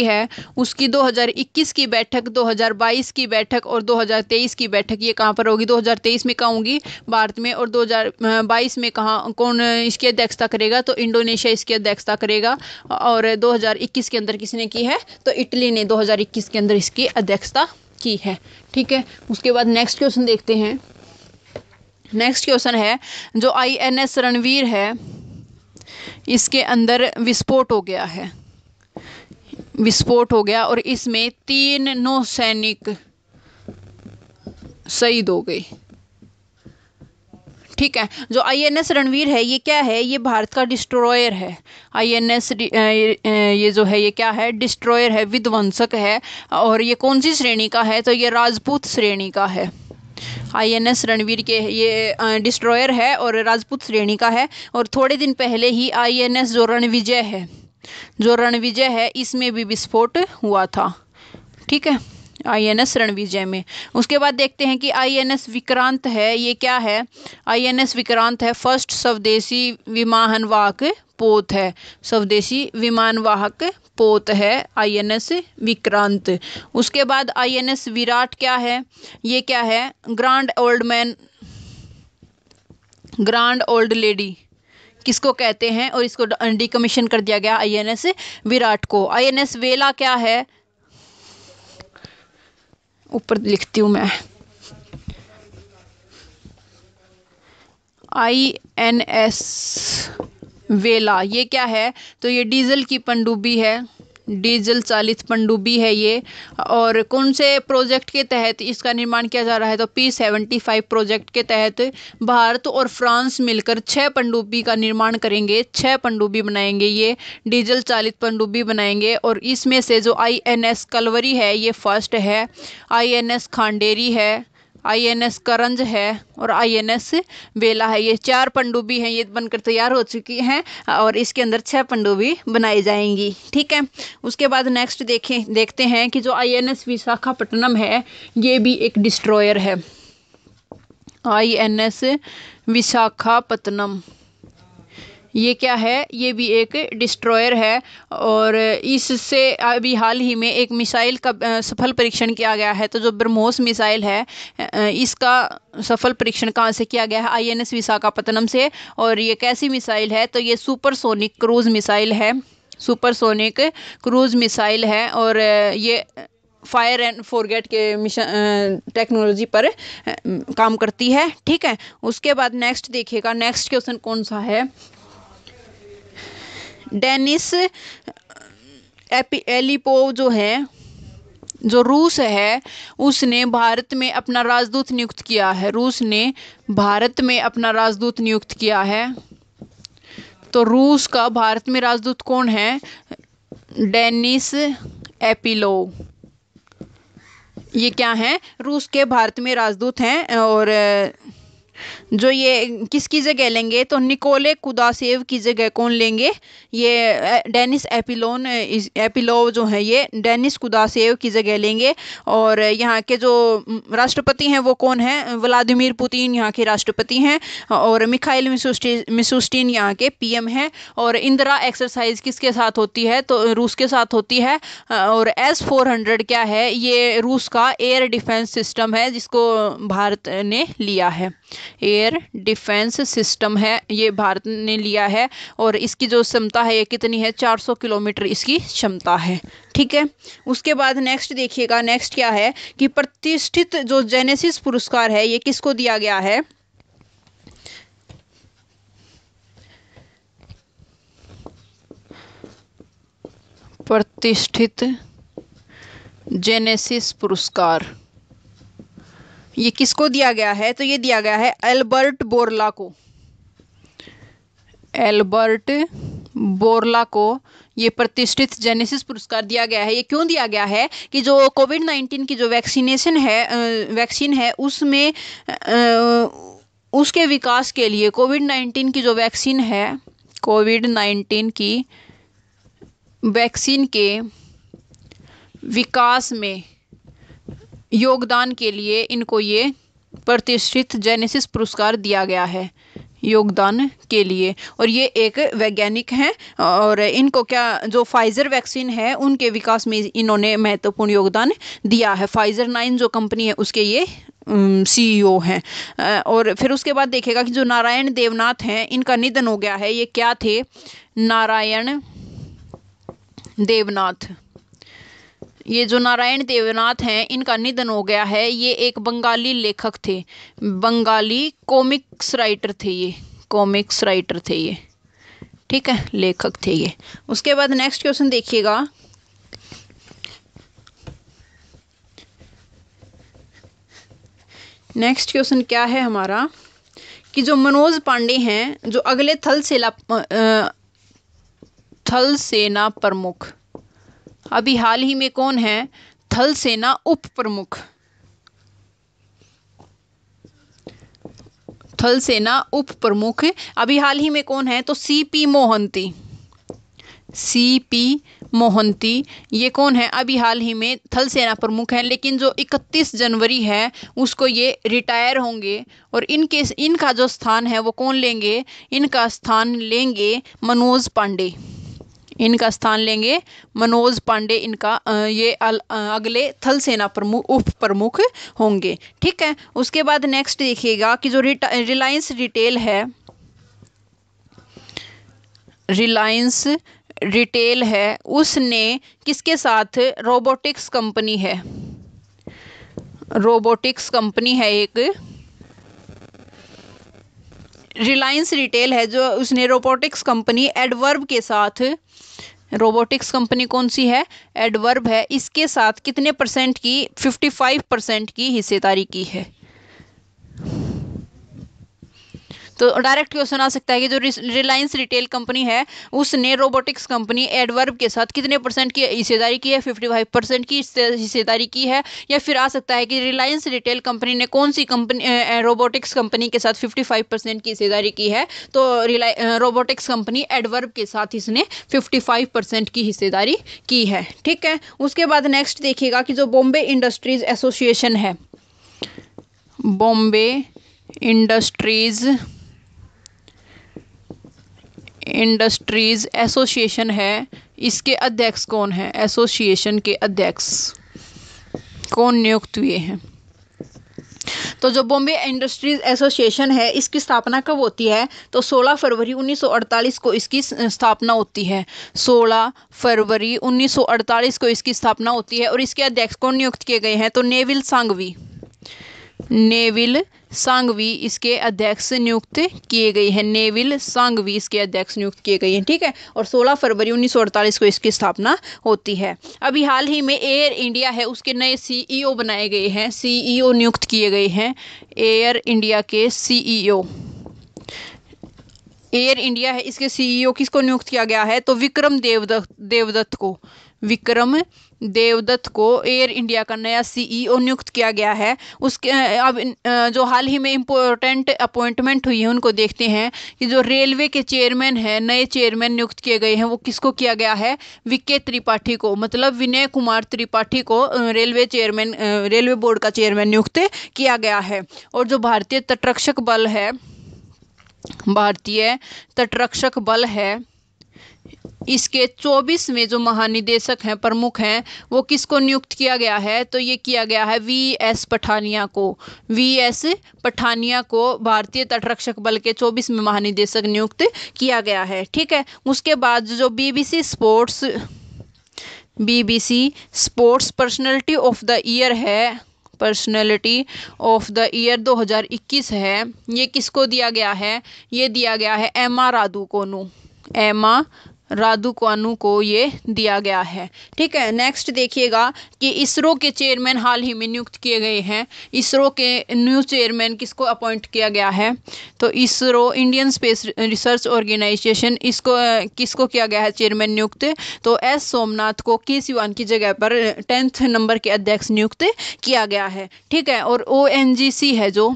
है उसकी 2021 की बैठक, 2022 की बैठक और 2023 की बैठक ये कहाँ पर होगी? 2023 में कहाँ होगी? भारत में। और 2022 में कहाँ, कौन इसकी अध्यक्षता करेगा? तो इंडोनेशिया इसकी अध्यक्षता करेगा। और 2021 के अंदर किसने की है? तो इटली ने 2021 के अंदर इसकी अध्यक्षता की है। ठीक है, उसके बाद नेक्स्ट क्वेश्चन देखते हैं। नेक्स्ट क्वेश्चन है जो INS रणवीर है इसके अंदर विस्फोट हो गया और इसमें 3 नौसैनिक शहीद हो गए। ठीक है। जो INS रणवीर है ये क्या है, ये भारत का डिस्ट्रॉयर है। INS ये जो है ये क्या है, डिस्ट्रॉयर है, विध्वंसक है। और ये कौन सी श्रेणी का है, तो ये राजपूत श्रेणी का है। INS रणवीर के ये डिस्ट्रॉयर है और राजपूत श्रेणी का है। और थोड़े दिन पहले ही INS जो रणविजय है, जो रणविजय है इसमें भी विस्फोट हुआ था। ठीक है, INS रणविजय में। उसके बाद देखते हैं कि INS विक्रांत है, ये क्या है। INS विक्रांत है फर्स्ट स्वदेशी विमानवाहक पोत है, स्वदेशी विमानवाहक पोत है INS विक्रांत। उसके बाद INS विराट क्या है, ये क्या है, grand old man, grand old lady किसको कहते हैं, और इसको डिकमीशन कर दिया गया INS विराट को। INS वेला क्या है, ऊपर लिखती हूँ मैं, INS वेला ये क्या है, तो ये डीजल की पनडुब्बी है, डीजल चालित पनडुब्बी है ये। और कौन से प्रोजेक्ट के तहत इसका निर्माण किया जा रहा है, तो P75 प्रोजेक्ट के तहत भारत और फ्रांस मिलकर 6 पनडुब्बी का निर्माण करेंगे, 6 पनडुब्बी बनाएंगे, ये डीजल चालित पनडुब्बी बनाएंगे। और इसमें से जो INS कलवरी है ये फर्स्ट है, INS खांडेरी है, INS करंज है और INS बेला है। ये 4 पनडुब्बी हैं, ये बनकर तैयार हो चुकी हैं और इसके अंदर 6 पनडुब्बी बनाई जाएंगी। ठीक है। उसके बाद नेक्स्ट देखते हैं कि जो INS विशाखापट्टनम है ये भी एक डिस्ट्रॉयर है। INS विशाखापट्टनम ये क्या है, ये भी एक डिस्ट्रॉयर है। और इससे अभी हाल ही में एक मिसाइल का सफल परीक्षण किया गया है। तो जो ब्रह्मोस मिसाइल है इसका सफल परीक्षण कहाँ से किया गया है, INS विशाखापट्टनम से। और ये कैसी मिसाइल है, तो ये सुपरसोनिक क्रूज मिसाइल है, सुपरसोनिक क्रूज मिसाइल है। और ये फायर एंड फॉरगेट के मिशन टेक्नोलॉजी पर काम करती है। ठीक है। उसके बाद नेक्स्ट देखिएगा, नेक्स्ट क्वेश्चन कौन सा है, डेनिस एलिपोव जो है, जो रूस है उसने भारत में अपना राजदूत नियुक्त किया है, रूस ने भारत में अपना राजदूत नियुक्त किया है। तो रूस का भारत में राजदूत कौन है, डेनिस एपिलोव, ये क्या है, रूस के भारत में राजदूत हैं। और जो ये किसकी जगह लेंगे, तो निकोले कुदाशेव की जगह कौन लेंगे, ये डेनिस एपिलोव जो है ये डेनिस कुदाशेव की जगह लेंगे। और यहाँ के जो राष्ट्रपति हैं वो कौन है, व्लादिमीर पुतिन यहाँ के राष्ट्रपति हैं। और मिखाइल मिशुस्टिन यहाँ के PM हैं। और इंदिरा एक्सरसाइज किसके साथ होती है, तो रूस के साथ होती है। और S-400 क्या है, ये रूस का एयर डिफेंस सिस्टम है जिसको भारत ने लिया है, एयर डिफेंस सिस्टम है ये भारत ने लिया है। और इसकी जो क्षमता है ये कितनी है, 400 किलोमीटर इसकी क्षमता है। ठीक है। उसके बाद नेक्स्ट देखिएगा, नेक्स्ट क्या है कि प्रतिष्ठित जो जेनेसिस पुरस्कार है ये किसको दिया गया है, प्रतिष्ठित जेनेसिस पुरस्कार ये किसको दिया गया है, तो ये दिया गया है एल्बर्ट बोरला को, एल्बर्ट बोरला को ये प्रतिष्ठित जेनेसिस पुरस्कार दिया गया है। ये क्यों दिया गया है कि जो कोविड-19 की जो वैक्सीन है उसमें उसके विकास के लिए, कोविड-19 की जो वैक्सीन है, कोविड-19 की वैक्सीन के विकास में योगदान के लिए इनको ये प्रतिष्ठित जेनेसिस पुरस्कार दिया गया है, योगदान के लिए। और ये एक वैज्ञानिक हैं और इनको क्या, जो फाइजर वैक्सीन है उनके विकास में इन्होंने महत्वपूर्ण योगदान दिया है। फाइजर 9 जो कंपनी है उसके ये CEO हैं। और फिर उसके बाद देखेगा कि जो नारायण देवनाथ हैं इनका निधन हो गया है। ये क्या थे, नारायण देवनाथ, ये जो नारायण देवनाथ हैं इनका निधन हो गया है। ये एक बंगाली लेखक थे, बंगाली कॉमिक्स राइटर थे, ये कॉमिक्स राइटर थे ये। ठीक है, लेखक थे ये। उसके बाद नेक्स्ट क्वेश्चन देखिएगा, नेक्स्ट क्वेश्चन क्या है हमारा कि जो मनोज पांडे हैं जो अगले थल सेना प्रमुख, अभी हाल ही में कौन है थल सेना उप प्रमुख, थल सेना उप प्रमुख अभी हाल ही में कौन है, तो सीपी मोहंती, सीपी मोहंती ये कौन है, अभी हाल ही में थल सेना प्रमुख है, लेकिन जो 31 जनवरी है उसको ये रिटायर होंगे और इनका जो स्थान है वो कौन लेंगे, इनका स्थान लेंगे मनोज पांडे, इनका स्थान लेंगे मनोज पांडे, इनका ये अगले थल सेना प्रमुख उप प्रमुख होंगे। ठीक है, उसके बाद नेक्स्ट देखिएगा कि जो रिलायंस रिटेल है, रिलायंस रिटेल है उसने किसके साथ, रोबोटिक्स कंपनी है, रोबोटिक्स कंपनी है एक रिलायंस रिटेल है जो उसने रोबोटिक्स कंपनी एडवर्ब के साथ, रोबोटिक्स कंपनी कौन सी है, एडवर्ब है, इसके साथ कितने परसेंट की, 55% की हिस्सेदारी की है। तो डायरेक्ट क्वेश्चन आ सकता है कि जो रिलायंस रिटेल कंपनी है उसने रोबोटिक्स कंपनी एडवर्ब के साथ कितने परसेंट की हिस्सेदारी की है, 55% की हिस्सेदारी की है। या फिर आ सकता है कि रिलायंस रिटेल कंपनी ने कौन सी कंपनी रोबोटिक्स कंपनी के साथ 55% की हिस्सेदारी की है, तो रोबोटिक्स कंपनी एडवर्ब के साथ इसने 55% की हिस्सेदारी की है। ठीक है, उसके बाद नेक्स्ट देखिएगा कि जो बॉम्बे इंडस्ट्रीज एसोसिएशन है, बॉम्बे इंडस्ट्रीज एसोसिएशन है, इसके अध्यक्ष कौन है, एसोसिएशन के अध्यक्ष कौन नियुक्त हुए हैं। तो जो बॉम्बे इंडस्ट्रीज एसोसिएशन है इसकी स्थापना कब होती है, तो 16 फरवरी 1948 को इसकी स्थापना होती है, 16 फरवरी 1948 को इसकी स्थापना होती है और इसके अध्यक्ष कौन नियुक्त किए गए हैं, तो नेविल सांघवी, नेविल सांघवी इसके अध्यक्ष नियुक्त किए गए हैं, नेविल सांघवी इसके अध्यक्ष नियुक्त किए गए हैं। ठीक है, और 16 फरवरी 1948 को इसकी स्थापना होती है। अभी हाल ही में एयर इंडिया है उसके नए सीईओ बनाए गए हैं, सीईओ नियुक्त किए गए हैं, एयर इंडिया के सीईओ, एयर इंडिया है इसके सीईओ किसको नियुक्त किया गया है, तो विक्रम देवदत्त को, विक्रम देवदत्त को एयर इंडिया का नया सीईओ नियुक्त किया गया है। उसके अब जो हाल ही में इम्पोर्टेंट अपॉइंटमेंट हुई है उनको देखते हैं कि जो रेलवे के चेयरमैन है, नए चेयरमैन नियुक्त किए गए हैं, वो किसको किया गया है, विके त्रिपाठी को, मतलब विनय कुमार त्रिपाठी को रेलवे चेयरमैन, रेलवे बोर्ड का चेयरमैन नियुक्त किया गया है। और जो भारतीय तटरक्षक बल है, भारतीय तटरक्षक बल है इसके 24वें जो महानिदेशक हैं, प्रमुख हैं, वो किसको नियुक्त किया गया है, तो ये किया गया है वीएस पठानिया को, वीएस पठानिया को भारतीय तटरक्षक बल के 24वें महानिदेशक नियुक्त किया गया है। ठीक है, उसके बाद जो BBC sports personality of the year है, पर्सनैलिटी ऑफ द ईयर 2021 है, ये किसको दिया गया है, ये दिया गया है एमा रादुकोनू, एमा रादुकोनू को ये दिया गया है। ठीक है, नेक्स्ट देखिएगा कि इसरो के चेयरमैन हाल ही में नियुक्त किए गए हैं, इसरो के न्यू चेयरमैन किसको अपॉइंट किया गया है, तो ISRO Indian Space Research Organisation, इसको किसको किया गया है चेयरमैन नियुक्त, तो एस सोमनाथ को के सिवान की जगह पर 10th नंबर के अध्यक्ष नियुक्त किया गया है। ठीक है, और ओएनजीसी है, जो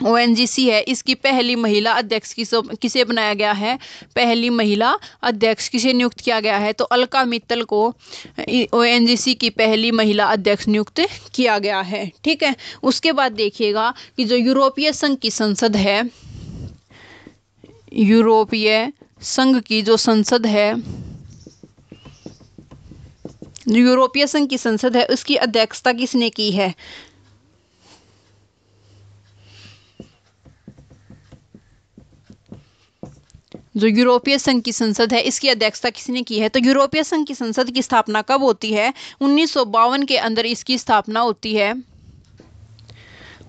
ओएनजीसी है इसकी पहली महिला अध्यक्ष किसे बनाया गया है, पहली महिला अध्यक्ष किसे नियुक्त किया गया है, तो अलका मित्तल को ओएनजीसी की पहली महिला अध्यक्ष नियुक्त किया गया है। ठीक है, उसके बाद देखिएगा कि जो यूरोपीय संघ की संसद है, यूरोपीय संघ की जो संसद है, यूरोपीय संघ की संसद है उसकी अध्यक्षता किसने की है, जो यूरोपीय संघ की संसद है इसकी अध्यक्षता किसने की है, तो यूरोपीय संघ की संसद की स्थापना कब होती है, 1952 के अंदर इसकी स्थापना होती है,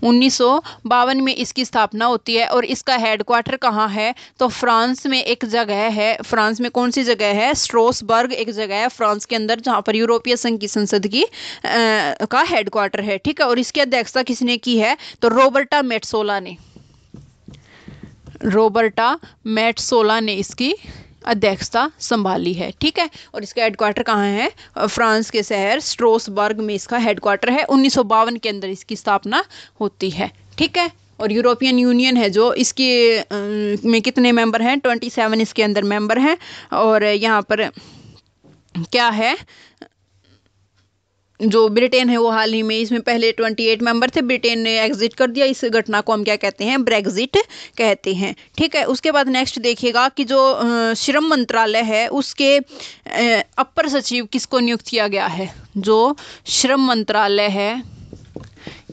1952 में इसकी स्थापना होती है। और इसका हेडक्वार्टर कहाँ है, तो फ्रांस में एक जगह है, फ्रांस में कौन सी जगह है, स्ट्रोसबर्ग एक जगह है फ्रांस के अंदर, जहाँ पर यूरोपीय संघ की संसद की का हेडक्वार्टर है। ठीक है, और इसकी अध्यक्षता किसने की है, तो रॉबर्टा मेट्सोला ने, रॉबर्टा मेट्सोला ने इसकी अध्यक्षता संभाली है। ठीक है, और इसका हेडक्वार्टर कहाँ है? फ्रांस के शहर स्ट्रोसबर्ग में इसका हेडक्वार्टर है। 1952 के अंदर इसकी स्थापना होती है। ठीक है, और यूरोपियन यूनियन है जो इसके में कितने मेंबर हैं? 27 इसके अंदर मेंबर हैं। और यहाँ पर क्या है, जो ब्रिटेन है वो हाल ही में, इसमें पहले 28 मेंबर थे, ब्रिटेन ने एग्जिट कर दिया। इस घटना को हम क्या कहते हैं? ब्रेग्जिट कहते हैं। ठीक है, उसके बाद नेक्स्ट देखिएगा कि जो श्रम मंत्रालय है उसके अपर सचिव किसको नियुक्त किया गया है? जो श्रम मंत्रालय है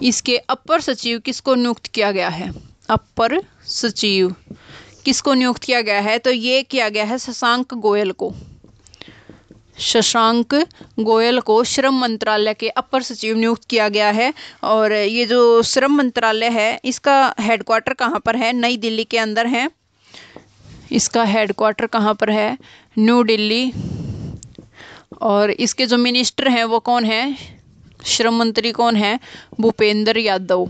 इसके अपर सचिव किसको नियुक्त किया गया है? अपर सचिव किसको नियुक्त किया गया है? तो ये किया गया है शशांक गोयल को। शशांक गोयल को श्रम मंत्रालय के अपर सचिव नियुक्त किया गया है। और ये जो श्रम मंत्रालय है इसका हेडक्वार्टर कहाँ पर है? नई दिल्ली के अंदर है। इसका हेडक्वार्टर कहाँ पर है? न्यू दिल्ली। और इसके जो मिनिस्टर हैं वो कौन है? श्रम मंत्री कौन है? भूपेंद्र यादव।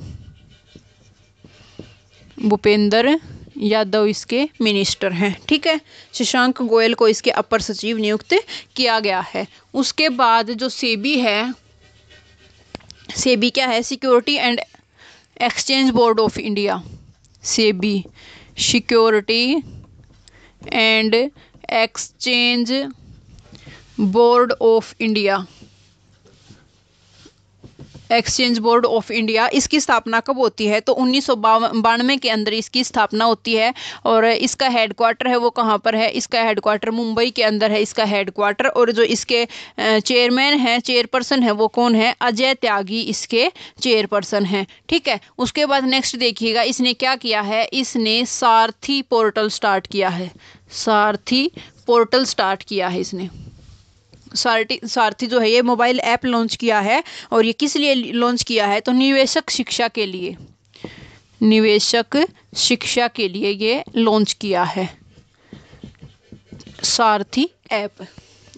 भूपेंद्र यादव इसके मिनिस्टर हैं। ठीक है, शशांक गोयल को इसके अपर सचिव नियुक्त किया गया है। उसके बाद जो सेबी है, सेबी क्या है? Security and exchange board of India. SEBI security and exchange board of India. Exchange board of India, इसकी स्थापना कब होती है? तो 1992 के अंदर इसकी स्थापना होती है। और इसका हेडक्वार्टर है वो कहाँ पर है? इसका हेडक्वार्टर मुंबई के अंदर है इसका हेडक्वार्टर। और जो इसके चेयरमैन हैं, चेयरपर्सन है वो कौन है? अजय त्यागी इसके चेयरपर्सन हैं। ठीक है, उसके बाद नेक्स्ट देखिएगा इसने क्या किया है? इसने सारथी पोर्टल स्टार्ट किया है। सारथी पोर्टल स्टार्ट किया है इसने। सारथी जो है ये मोबाइल ऐप लॉन्च किया है। और ये किस लिए लॉन्च किया है? तो निवेशक शिक्षा के लिए। निवेशक शिक्षा के लिए ये लॉन्च किया है सारथी ऐप।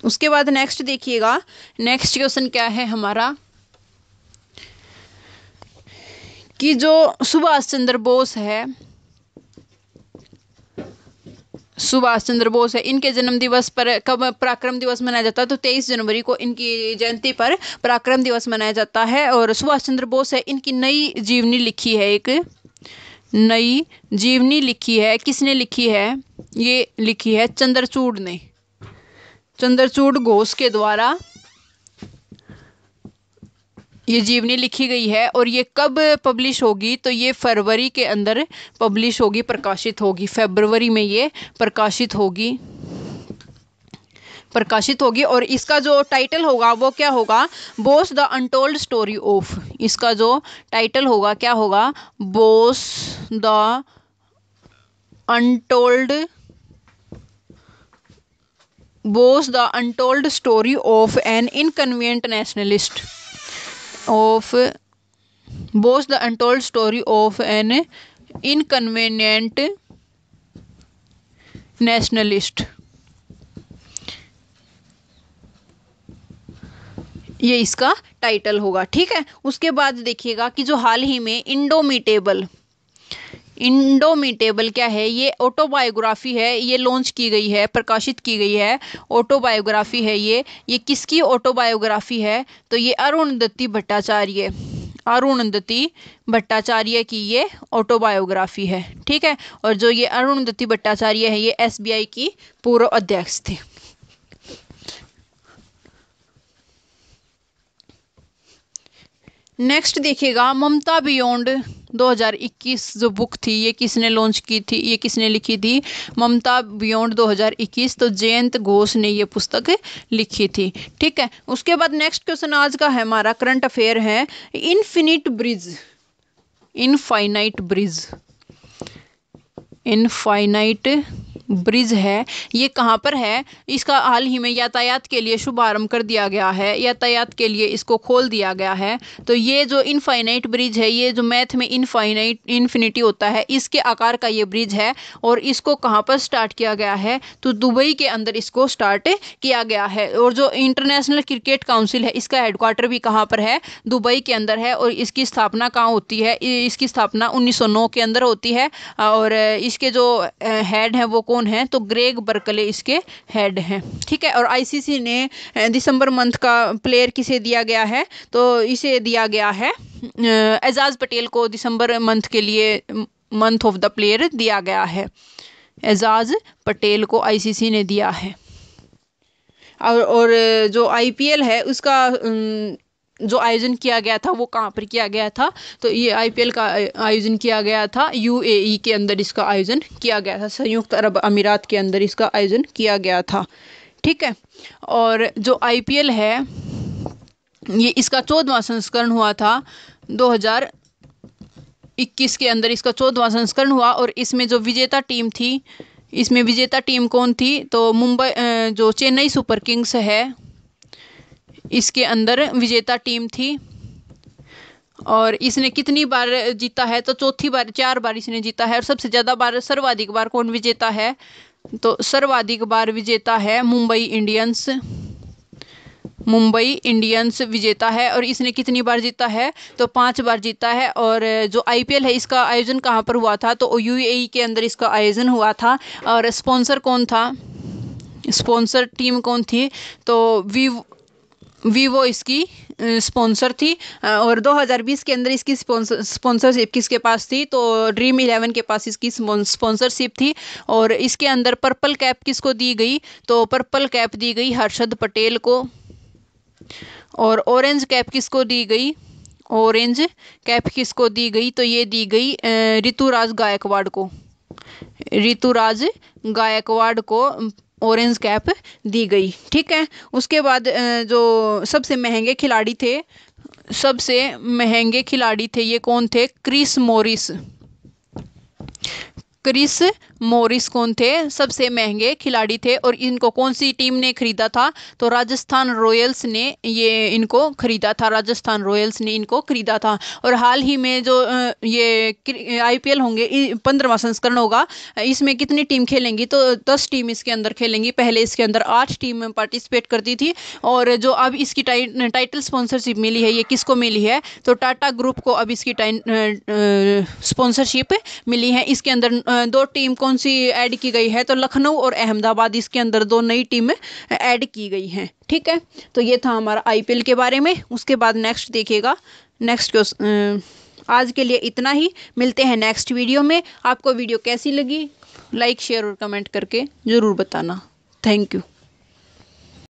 उसके बाद नेक्स्ट देखिएगा, नेक्स्ट क्वेश्चन क्या है हमारा कि जो सुभाष चंद्र बोस है, सुभाष चंद्र बोस है, इनके जन्म दिवस पर कब पराक्रम दिवस मनाया जाता है? तो 23 जनवरी को इनकी जयंती पर पराक्रम दिवस मनाया जाता है। और सुभाष चंद्र बोस है, इनकी नई जीवनी लिखी है, एक नई जीवनी लिखी है। किसने लिखी है? ये लिखी है चंद्रचूड़ ने। चंद्रचूड़ घोष के द्वारा ये जीवनी लिखी गई है। और ये कब पब्लिश होगी? तो ये फरवरी के अंदर पब्लिश होगी, प्रकाशित होगी। फरवरी में ये प्रकाशित होगी, प्रकाशित होगी। और इसका जो टाइटल होगा वो क्या होगा? Bose the untold story of. इसका जो टाइटल होगा क्या होगा? Bose the untold, Bose the untold story of an inconvenient nationalist, of Bose the Untold Story of an Inconvenient Nationalist। ये इसका टाइटल होगा। ठीक है, उसके बाद देखिएगा कि जो हाल ही में इंडोमिटेबल, इंडोमिटेबल क्या है? ये ऑटोबायोग्राफी है, ये लॉन्च की गई है, प्रकाशित की गई है। ऑटोबायोग्राफी है ये किसकी ऑटोबायोग्राफी है? तो ये अरुणदत्ती भट्टाचार्य, अरुणदत्ती भट्टाचार्य की ये ऑटोबायोग्राफी है। ठीक है, और जो ये अरुणदत्ती भट्टाचार्य है ये SBI की पूर्व अध्यक्ष थे। नेक्स्ट देखिएगा, ममता बियॉन्ड 2021 जो बुक थी ये किसने लॉन्च की थी? ये किसने लिखी थी? ममता बियॉन्ड 2021। तो जयंत घोष ने ये पुस्तक लिखी थी। ठीक है, उसके बाद नेक्स्ट क्वेश्चन आज का है हमारा करंट अफेयर है, infinite bridge, infinite bridge, infinite bridge है ये कहाँ पर है, इसका हाल ही में यातायात के लिए शुभारंभ कर दिया गया है, यातायात के लिए इसको खोल दिया गया है। तो ये जो इनफाइनाइट ब्रिज है, ये जो मैथ में इन्फिनिटी होता है, इसके आकार का ये ब्रिज है। और इसको कहाँ पर स्टार्ट किया गया है, तो दुबई के अंदर इसको स्टार्ट किया गया है। और जो इंटरनेशनल क्रिकेट काउंसिल है, इसका हेडक्वार्टर भी कहाँ पर है, दुबई के अंदर है। और इसकी स्थापना कहाँ होती है, इसकी स्थापना 1909 के अंदर होती है। और इसके जो हेड हैं वो कौन है, तो ग्रेग बर्कले इसके हेड हैं। ठीक है। और आईसीसी ने दिसंबर मंथ का प्लेयर किसे दिया गया है, तो इसे दिया गया है एजाज पटेल को दिसंबर मंथ के लिए मंथ ऑफ द प्लेयर दिया गया है। एजाज पटेल को आईसीसी ने दिया है। और जो आईपीएल है उसका जो आयोजन किया गया था वो कहाँ पर किया गया था, तो ये आईपीएल का आयोजन किया गया था यूएई के अंदर, इसका आयोजन किया गया था, संयुक्त अरब अमीरात के अंदर इसका आयोजन किया गया था। ठीक है। और जो आईपीएल है ये इसका 14वां संस्करण हुआ था 2021 के अंदर, इसका 14वां संस्करण हुआ। और इसमें जो विजेता टीम थी, इसमें विजेता टीम कौन थी, तो मुंबई जो चेन्नई सुपर किंग्स है इसके अंदर विजेता टीम थी। और इसने कितनी बार जीता है, तो चौथी बार, 4 बार इसने जीता है। और सबसे ज़्यादा बार, सर्वाधिक बार कौन विजेता है, तो सर्वाधिक बार विजेता है मुंबई इंडियंस। मुंबई इंडियंस विजेता है। और इसने कितनी बार जीता है, तो 5 बार जीता है। और जो आईपीएल है इसका आयोजन कहाँ पर हुआ था, तो यूएई के अंदर इसका आयोजन हुआ था। और स्पॉन्सर कौन था, स्पॉन्सर टीम कौन थी, तो वीवो इसकी स्पॉन्सर थी। और 2020 के अंदर इसकी स्पॉन्सरशिप किसके पास थी, तो ड्रीम 11 के पास इसकी स्पॉन्सरशिप थी। और इसके अंदर पर्पल कैप किसको दी गई, तो पर्पल कैप दी गई हर्षद पटेल को। और ऑरेंज कैप किसको दी गई, ऑरेंज कैप किसको दी गई, तो ये दी गई ऋतुराज गायकवाड़ को। ऋतुराज गायकवाड़ को ऑरेंज कैप दी गई। ठीक है। उसके बाद जो सबसे महंगे खिलाड़ी थे, सबसे महंगे खिलाड़ी थे ये कौन थे, क्रिस मॉरिस। क्रिस मॉरिस कौन थे, सबसे महंगे खिलाड़ी थे। और इनको कौन सी टीम ने खरीदा था, तो राजस्थान रॉयल्स ने ये इनको खरीदा था, राजस्थान रॉयल्स ने इनको खरीदा था। और हाल ही में जो ये आईपीएल होंगे, 15वां संस्करण होगा, इसमें कितनी टीम खेलेंगी, तो 10 टीम इसके अंदर खेलेंगी। पहले इसके अंदर 8 टीम पार्टिसिपेट करती थी। और जो अब इसकी टाइटल स्पॉन्सरशिप मिली है, ये किसको मिली है, तो टाटा ग्रुप को अब इसकी स्पॉन्सरशिप मिली है। इसके अंदर 2 टीम कौन सी ऐड की गई है, तो लखनऊ और अहमदाबाद, इसके अंदर 2 नई टीम ऐड की गई हैं। ठीक है। तो ये था हमारा आईपीएल के बारे में। उसके बाद नेक्स्ट देखिएगा, नेक्स्ट आज के लिए इतना ही, मिलते हैं नेक्स्ट वीडियो में। आपको वीडियो कैसी लगी, लाइक शेयर और कमेंट करके ज़रूर बताना। Thank you.